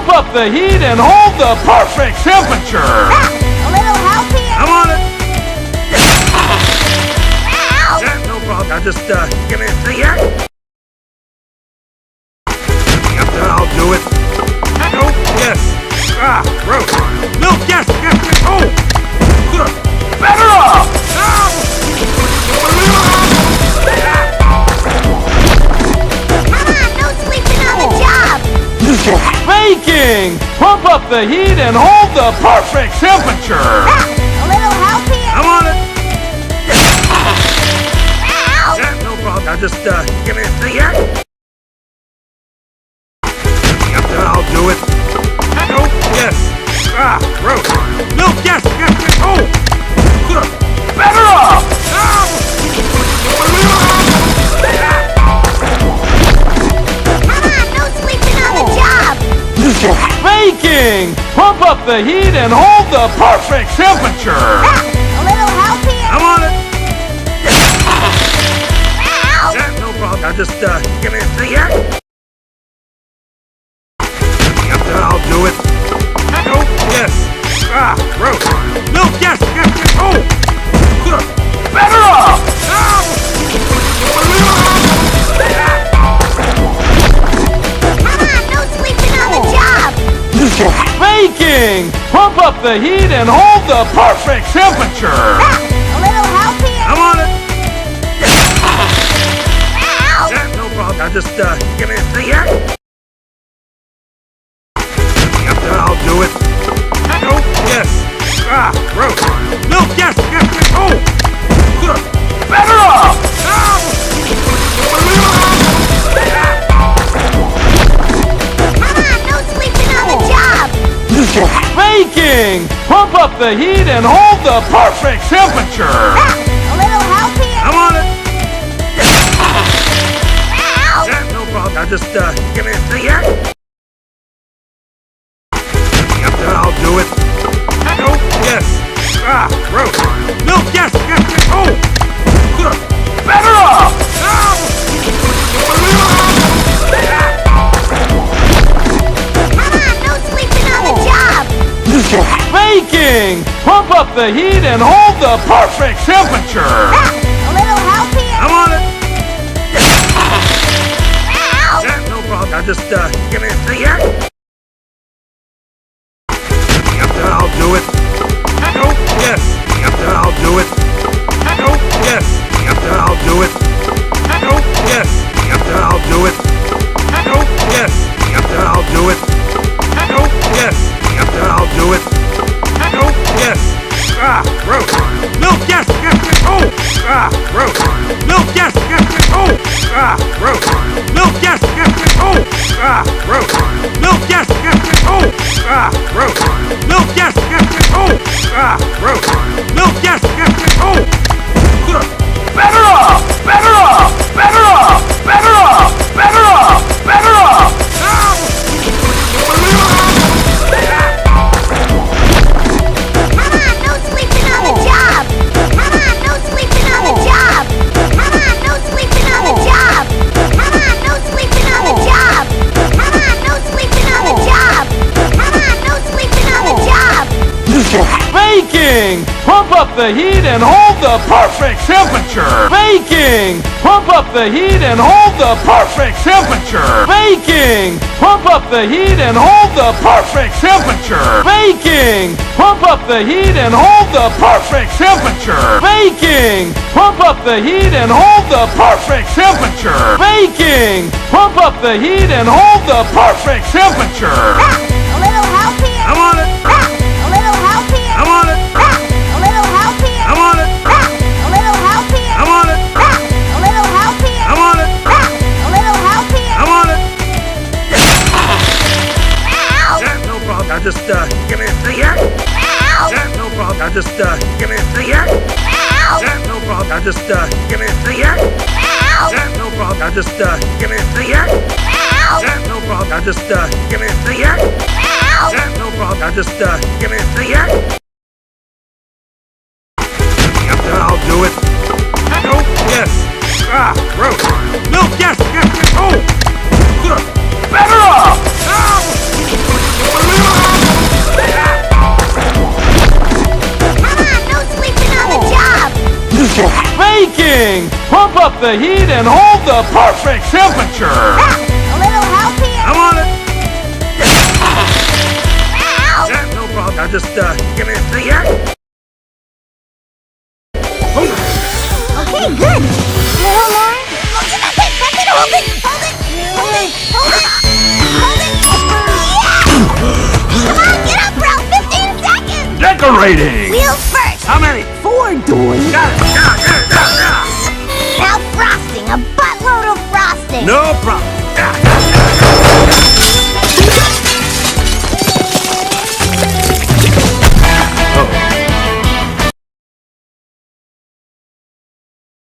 Pump up the heat and hold the perfect temperature. A little help here? I'm on it. Ow! Yeah, no problem. Now just give me a thing here. Yep, I'll do it. No, yes. Ah, gross. No, yes, yes, yes. Oh, good. Better off. Come on, no sleeping on the job! Baking. Pump up the heat and hold the perfect temperature. A little help here? I'm on it. Ow! Yeah, no problem. Now just give me a thing here. Yep, I'll do it. No, yes. Ah, gross. No, yes, yes, yes. Oh, good. Better off. Come on, no sleeping on the job! Baking. Pump up the heat and hold the perfect temperature. A little help here? I'm on it. Ow! Yeah, no problem. Now just give me a thing here. Yep, I'll do it. No, yes. Ah, gross. No, yes, yes, yes. Oh, good. Better off. Come on, no sleeping on the job! Baking. Pump up the heat and hold the perfect temperature. A little help here? I'm on it. Ow! Yeah, no problem. Now just give me a thing here. Yep, I'll do it. No, yes. Ah, gross. No, yes, yes, yes. Oh, good. Better off. Come on, no sleeping on the job! Baking. Pump up the heat and hold the perfect temperature. A little help here? I'm on it. Ow! Yeah, no problem. Now just give me a thing here. Yep, I'll do it. No, yes. Ah, gross. No, yes, yes, yes. Oh, good. Better off. Come on, no sleeping on the job! Baking. Pump up the heat and hold the perfect temperature. A little help here? I'm on it. Ow! Yeah, no problem. Now just give me a thing here. Yep, I'll do it. No, yes. Yep, I'll do it. No, yes. Yep, I'll do it. No, yes. Yep, I'll do it. No, yes. Yep, I'll do it. No, yes. Yep, I'll do it. No, yes. Ah, gross. No, yes, yes, yes. Oh, ah, gross. No, yes, yes, yes. Oh, ah, gross. No, yes, yes, yes. Oh, ah, gross. No, yes, yes, yes. Oh, ah, gross. No, yes, yes, yes. Oh, ah, gross. No, yes, yes, yes. Oh, good. Better off. Better off. Better off. Better off. Better off. Better off. Come on, no sleeping on the job! Come on, no sleeping on the job! Come on, no sleeping on the job! Come on, no sleeping on the job! Come on, no sleeping on the job! Come on, no sleeping on the job! Baking. Pump up the heat and hold the perfect temperature. Baking. Pump up the heat and hold the perfect temperature. Baking. Pump up the heat and hold the perfect temperature. Baking. Pump up the heat and hold the perfect temperature. Baking. Pump up the heat and hold the perfect temperature. Baking. Pump up the heat and hold the perfect temperature. A little help here? I'm on it. A little help here? I'm on it. A little help here? I'm on it. A little help here? I'm on it. A little help here? I'm on it. A little help here? I'm on it. Ow! Yeah, no problem. Now just give me a thing here. Ow! Yeah, no problem. Now just give me a thing here. Ow! Yeah, no problem. Now just give me a thing here. Ow! Yeah, no problem. Now just give me a thing here. Ow! Yeah, no problem. Now just give me a thing here. Ow! Yeah, no problem. Now just give me a thing here. Yep, I'll do it. No, yes. Ah, gross. No, yes, yes, yes. Oh, good. Better off. up the heat and hold the perfect temperature. Ah, a little help here. I'm on it. Ow. Yeah, no problem. Now just give me a thing here. Okay, good. Little more. Oh, that's it. That's it. Hold it. Hold it. Hold it. Hold it. Hold it. Yeah. Come on, get up, bro. 15 seconds. Decorating. Wheels first. How many? 4 doors. Got it. Yeah. Now frosting. A buttload of frosting. No problem.